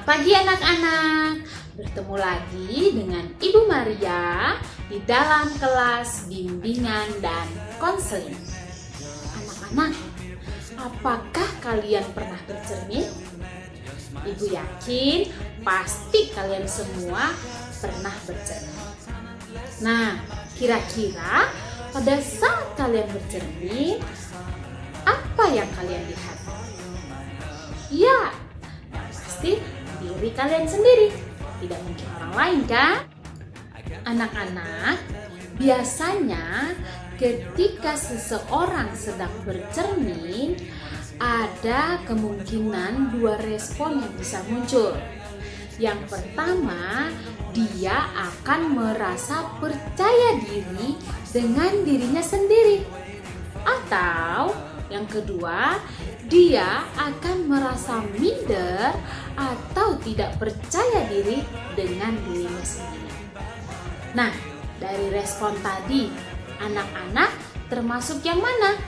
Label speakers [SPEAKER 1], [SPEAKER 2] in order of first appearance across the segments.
[SPEAKER 1] pagi anak-anak, bertemu lagi dengan Ibu Maria di dalam kelas bimbingan dan konseling. Anak-anak, apakah kalian pernah bercermin? Ibu yakin pasti kalian semua pernah bercermin. Nah, kira-kira pada saat kalian bercermin, apa yang kalian lihat? Ya, pasti diri kalian sendiri, tidak mungkin orang lain kan? Anak-anak, biasanya ketika seseorang sedang bercermin, ada kemungkinan dua respon yang bisa muncul. Yang pertama, dia akan merasa percaya diri dengan dirinya sendiri. Atau yang kedua, dia akan merasa minder atau tidak percaya diri dengan dirinya sendiri. Nah, dari respon tadi, anak-anak termasuk yang mana?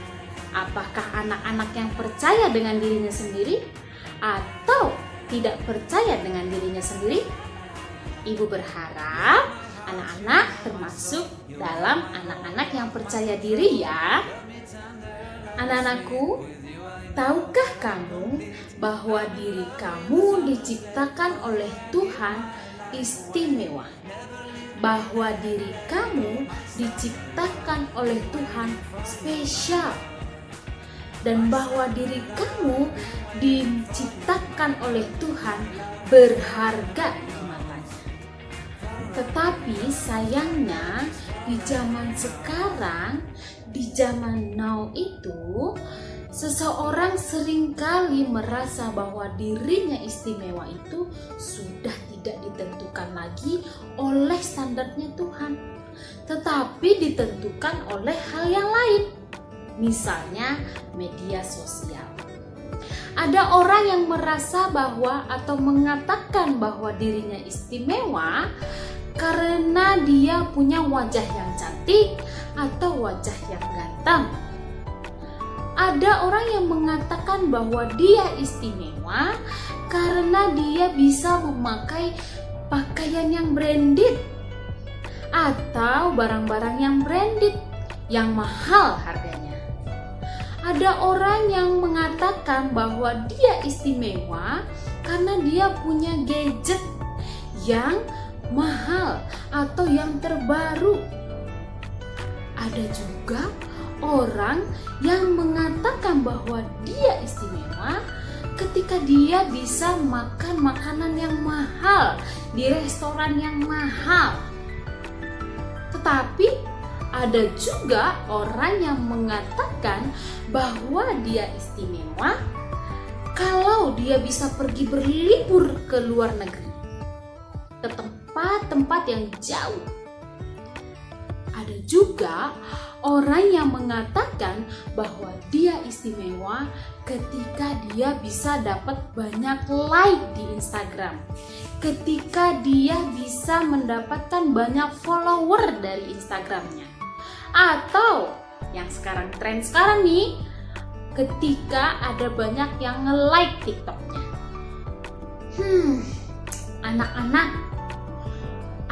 [SPEAKER 1] Apakah anak-anak yang percaya dengan dirinya sendiri atau tidak percaya dengan dirinya sendiri? Ibu berharap anak-anak termasuk dalam anak-anak yang percaya diri ya. Anak-anakku, tahukah kamu bahwa diri kamu diciptakan oleh Tuhan istimewa? Bahwa diri kamu diciptakan oleh Tuhan spesial. Dan bahwa diri kamu diciptakan oleh Tuhan berharga di matanya. Tetapi sayangnya di zaman sekarang, di zaman now itu, seseorang seringkali merasa bahwa dirinya istimewa itu sudah tidak ditentukan lagi oleh standarnya Tuhan, tetapi ditentukan oleh hal yang lain. Misalnya media sosial. Ada orang yang merasa bahwa atau mengatakan bahwa dirinya istimewa karena dia punya wajah yang cantik atau wajah yang ganteng. Ada orang yang mengatakan bahwa dia istimewa karena dia bisa memakai pakaian yang branded atau barang-barang yang branded yang mahal harganya. Ada orang yang mengatakan bahwa dia istimewa karena dia punya gadget yang mahal atau yang terbaru. Ada juga orang yang mengatakan bahwa dia istimewa ketika dia bisa makan makanan yang mahal di restoran yang mahal. Tetapi ada juga orang yang mengatakan bahwa dia istimewa kalau dia bisa pergi berlibur ke luar negeri, ke tempat-tempat yang jauh. Ada juga orang yang mengatakan bahwa dia istimewa ketika dia bisa dapat banyak like di Instagram, ketika dia bisa mendapatkan banyak follower dari Instagramnya, atau yang sekarang tren sekarang nih, ketika ada banyak yang nge-like TikToknya. Anak-anak,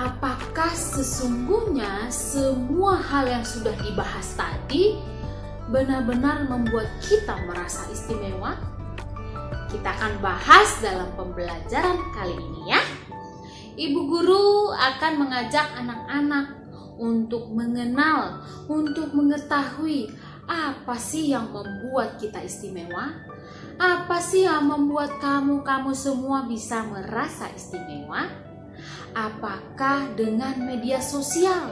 [SPEAKER 1] apakah sesungguhnya semua hal yang sudah dibahas tadi benar-benar membuat kita merasa istimewa? Kita akan bahas dalam pembelajaran kali ini ya. Ibu guru akan mengajak anak-anak untuk mengenal, untuk mengetahui apa sih yang membuat kita istimewa? Apa sih yang membuat kamu semua bisa merasa istimewa? Apakah dengan media sosial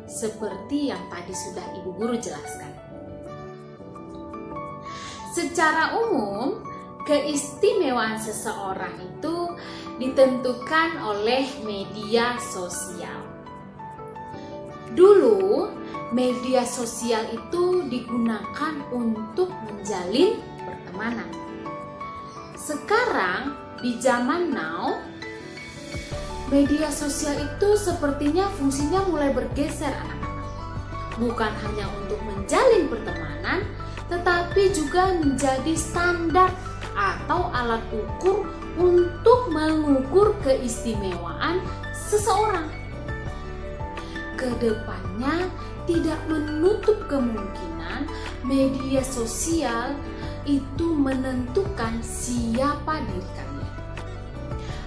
[SPEAKER 1] seperti yang tadi sudah Ibu Guru jelaskan? Secara umum, keistimewaan seseorang itu ditentukan oleh media sosial. Dulu, media sosial itu digunakan untuk menjalin pertemanan. Sekarang, di zaman now, media sosial itu sepertinya fungsinya mulai bergeser anak-anak. Bukan hanya untuk menjalin pertemanan, tetapi juga menjadi standar atau alat ukur untuk mengukur keistimewaan seseorang. Kedepannya tidak menutup kemungkinan media sosial itu menentukan siapa diri kalian.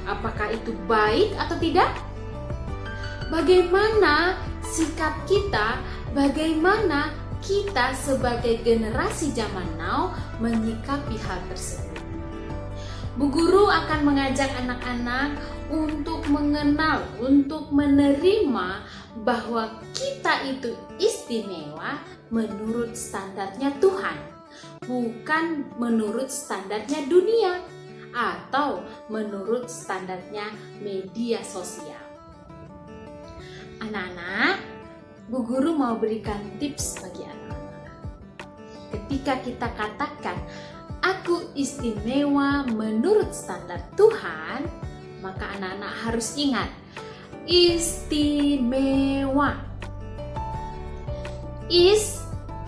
[SPEAKER 1] Apakah itu baik atau tidak? Bagaimana sikap kita, bagaimana kita sebagai generasi zaman now menyikapi hal tersebut? Bu Guru akan mengajak anak-anak untuk mengenal, untuk menerima bahwa kita itu istimewa menurut standarnya Tuhan, bukan menurut standarnya dunia atau menurut standarnya media sosial. Anak-anak, Bu Guru mau berikan tips bagi anak-anak. Ketika kita katakan aku istimewa menurut standar Tuhan, maka anak-anak harus ingat istimewa.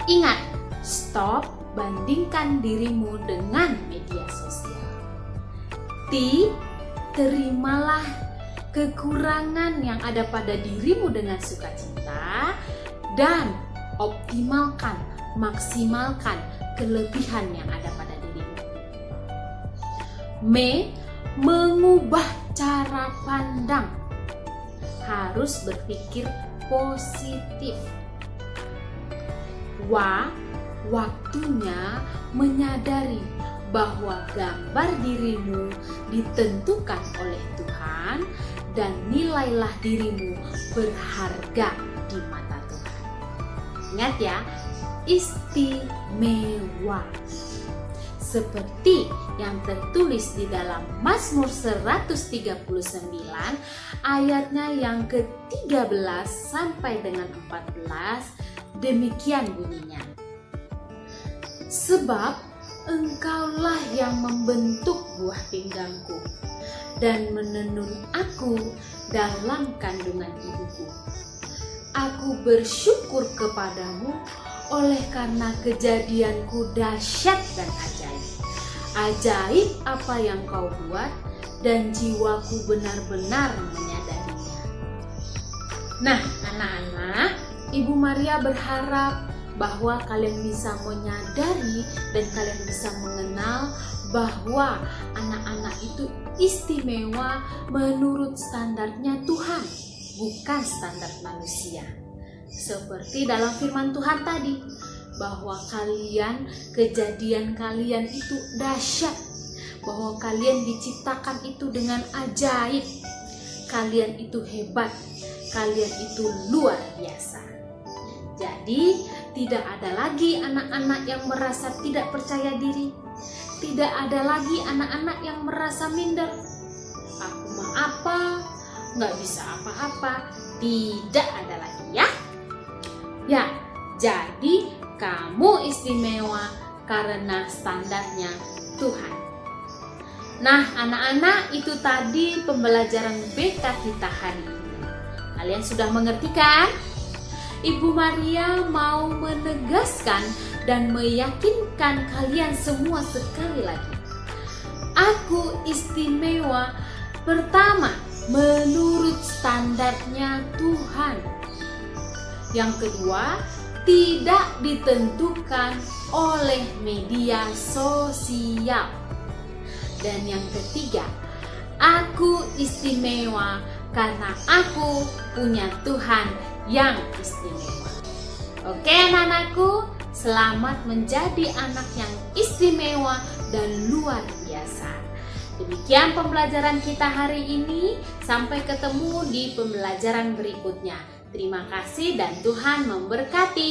[SPEAKER 1] Ingat, stop, bandingkan dirimu dengan media sosial. Terimalah kekurangan yang ada pada dirimu dengan sukacita dan maksimalkan kelebihan yang ada pada dirimu. Mengubah cara pandang. Harus berpikir positif. Waktunya menyadari bahwa gambar dirimu ditentukan oleh Tuhan dan nilailah dirimu berharga di mata Tuhan. Ingat ya, istimewa. Seperti yang tertulis di dalam Mazmur 139 ayatnya yang ke-13 sampai dengan 14, demikian bunyinya. Sebab Engkaulah yang membentuk buah pinggangku dan menenun aku dalam kandungan ibuku. Aku bersyukur kepadamu oleh karena kejadianku dahsyat dan ajaib. Ajaib apa yang kau buat dan jiwaku benar-benar menyadarinya. Nah, anak-anak, Ibu Maria berharap bahwa kalian bisa menyadari dan kalian bisa mengenal bahwa anak-anak itu istimewa menurut standarnya Tuhan, bukan standar manusia. Seperti dalam firman Tuhan tadi, bahwa kejadian kalian itu dahsyat, bahwa kalian diciptakan itu dengan ajaib, kalian itu hebat, kalian itu luar biasa. Jadi tidak ada lagi anak-anak yang merasa tidak percaya diri, tidak ada lagi anak-anak yang merasa minder. Aku mah apa, nggak bisa apa-apa, tidak ada lagi ya. Ya, jadi kamu istimewa karena standarnya Tuhan. Nah, anak-anak, itu tadi pembelajaran BK kita hari ini. Kalian sudah mengerti kan? Ibu Maria mau menegaskan dan meyakinkan kalian semua sekali lagi. Aku istimewa pertama menurut standarnya Tuhan. Yang kedua, tidak ditentukan oleh media sosial. Dan yang ketiga, aku istimewa karena aku punya Tuhan yang istimewa. Oke anak-anakku, selamat menjadi anak yang istimewa dan luar biasa. Demikian pembelajaran kita hari ini. Sampai ketemu di pembelajaran berikutnya. Terima kasih dan Tuhan memberkati.